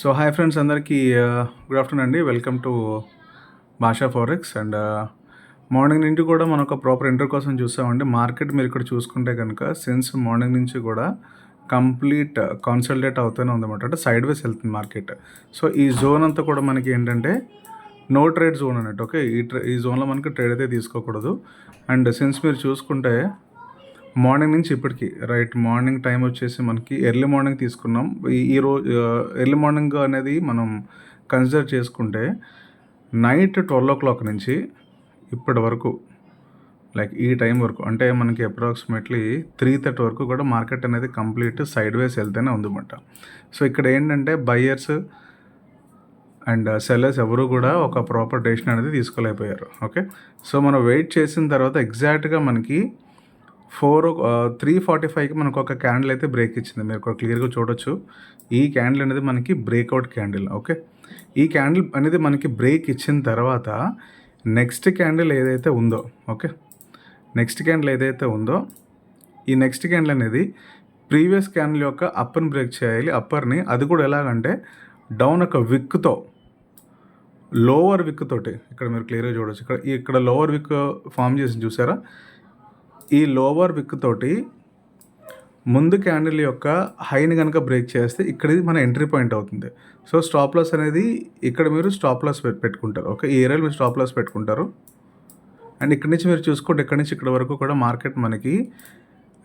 So hi friends అందరికీ good afternoon అండి. Welcome to భాషా ఫారెక్స్. అండ్ మార్నింగ్ నుండి కూడా మనం ఒక ప్రాపర్ ఎంట్రీ కోసం చూసామండి. మార్కెట్ మీరు ఇక్కడ చూసుకుంటే కనుక సిన్స్ మార్నింగ్ నుంచి కూడా కంప్లీట్ కాన్సల్టేట్ అవుతూనే ఉందన్నమాట. అంటే సైడ్ వేస్ వెళ్తుంది మార్కెట్. సో ఈ జోన్ అంతా కూడా మనకి ఏంటంటే నో ట్రేడ్ జోన్ అన్నట్టు. ఓకే, ఈ జోన్లో మనకి ట్రేడ్ అయితే తీసుకోకూడదు. అండ్ సిన్స్ మీరు చూసుకుంటే మార్నింగ్ నుంచి ఇప్పటికి రైట్, మార్నింగ్ టైం వచ్చేసి మనకి ఎర్లీ మార్నింగ్ తీసుకున్నాం. ఈరోజు ఎర్లీ మార్నింగ్ అనేది మనం కన్సిడర్ చేసుకుంటే నైట్ 12 నుంచి ఇప్పటి వరకు, లైక్ ఈ టైం వరకు అంటే మనకి అప్రాక్సిమేట్లీ 3:30 వరకు కూడా మార్కెట్ అనేది కంప్లీట్ సైడ్ వేస్ వెళ్తూనే ఉందన్నమాట. సో ఇక్కడ ఏంటంటే బయ్యర్స్ అండ్ సెల్లర్స్ ఎవరు కూడా ఒక ప్రాపర్ డెసిషన్ అనేది తీసుకోలేకపోయారు. ఓకే, సో మనం వెయిట్ చేసిన తర్వాత ఎగ్జాక్ట్గా మనకి 3:45కి మనకు ఒక క్యాండిల్ అయితే బ్రేక్ ఇచ్చింది. మీరు ఇక్కడ క్లియర్గా చూడొచ్చు. ఈ క్యాండిల్ అనేది మనకి బ్రేక్అవుట్ క్యాండిల్. ఓకే, ఈ క్యాండిల్ అనేది మనకి బ్రేక్ ఇచ్చిన తర్వాత నెక్స్ట్ క్యాండిల్ ఏదైతే ఉందో, ఓకే, నెక్స్ట్ క్యాండిల్ ఏదైతే ఉందో ఈ నెక్స్ట్ క్యాండిల్ అనేది ప్రీవియస్ క్యాండిల్ యొక్క అప్పర్ని బ్రేక్ చేయాలి. అప్పర్ని అది కూడా ఎలాగంటే డౌన్ ఒక విక్తో, లోవర్ విక్ తోటి, ఇక్కడ మీరు క్లియర్గా చూడవచ్చు. ఇక్కడ లోవర్ విక్ ఫామ్ చేసి చూసారా? ఈ లోవర్ విక్ తోటి ముందు క్యాండిల్ యొక్క హైని కనుక బ్రేక్ చేస్తే ఇక్కడ ఇది మన ఎంట్రీ పాయింట్ అవుతుంది. సో స్టాప్ లాస్ అనేది ఇక్కడ మీరు స్టాప్ లాస్ పెట్టుకుంటారు. ఓకే, ఈ ఏరియాలో మీరు స్టాప్ లాస్ పెట్టుకుంటారు. అండ్ ఇక్కడ నుంచి మీరు చూసుకుంటే ఇక్కడ నుంచి ఇక్కడ వరకు కూడా మార్కెట్ మనకి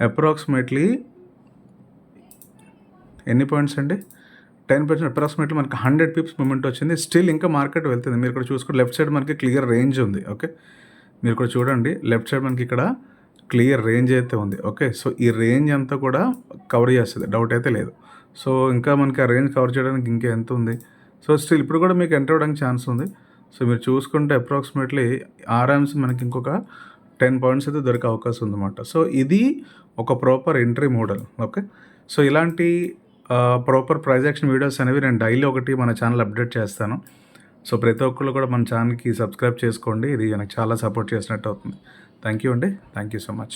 అప్రాక్సిమేట్లీ ఎన్ని పాయింట్స్ అండి, 10% అప్రాక్సిమేట్లీ మనకి 100 pips మూమెంట్ వచ్చింది. స్టిల్ ఇంకా మార్కెట్ వెళ్తుంది. మీరు ఇక్కడ చూసుకుంటే లెఫ్ట్ సైడ్ మనకి క్లియర్ రేంజ్ ఉంది. ఓకే, మీరు ఇక్కడ చూడండి, లెఫ్ట్ సైడ్ మనకి ఇక్కడ క్లియర్ రేంజ్ అయితే ఉంది. ఓకే, సో ఈ రేంజ్ అంతా కూడా కవర్ చేస్తుంది, డౌట్ అయితే లేదు. సో ఇంకా మనకి ఆ రేంజ్ కవర్ చేయడానికి ఇంకా ఎంత ఉంది. సో స్టిల్ ఇప్పుడు కూడా మీకు ఎంటర్ అవ్వడానికి ఛాన్స్ ఉంది. సో మీరు చూసుకుంటే అప్రాక్సిమేట్లీ ఆర్ఎమ్స్ మనకి ఇంకొక 10 పాయింట్స్ అయితే దొరికే అవకాశం ఉందన్నమాట. సో ఇది ఒక proper entry model. Okay, so ఇలాంటి ప్రాపర్ ప్రైజ్ యాక్షన్ వీడియోస్ అనేవి నేను డైలీ ఒకటి మన ఛానల్ అప్డేట్ చేస్తాను. సో ప్రతి ఒక్కళ్ళు కూడా మన ఛానల్కి సబ్స్క్రైబ్ చేసుకోండి. ఇది నాకు చాలా సపోర్ట్ చేసినట్టు అవుతుంది. థ్యాంక్ యూ అండి. Thank you so much.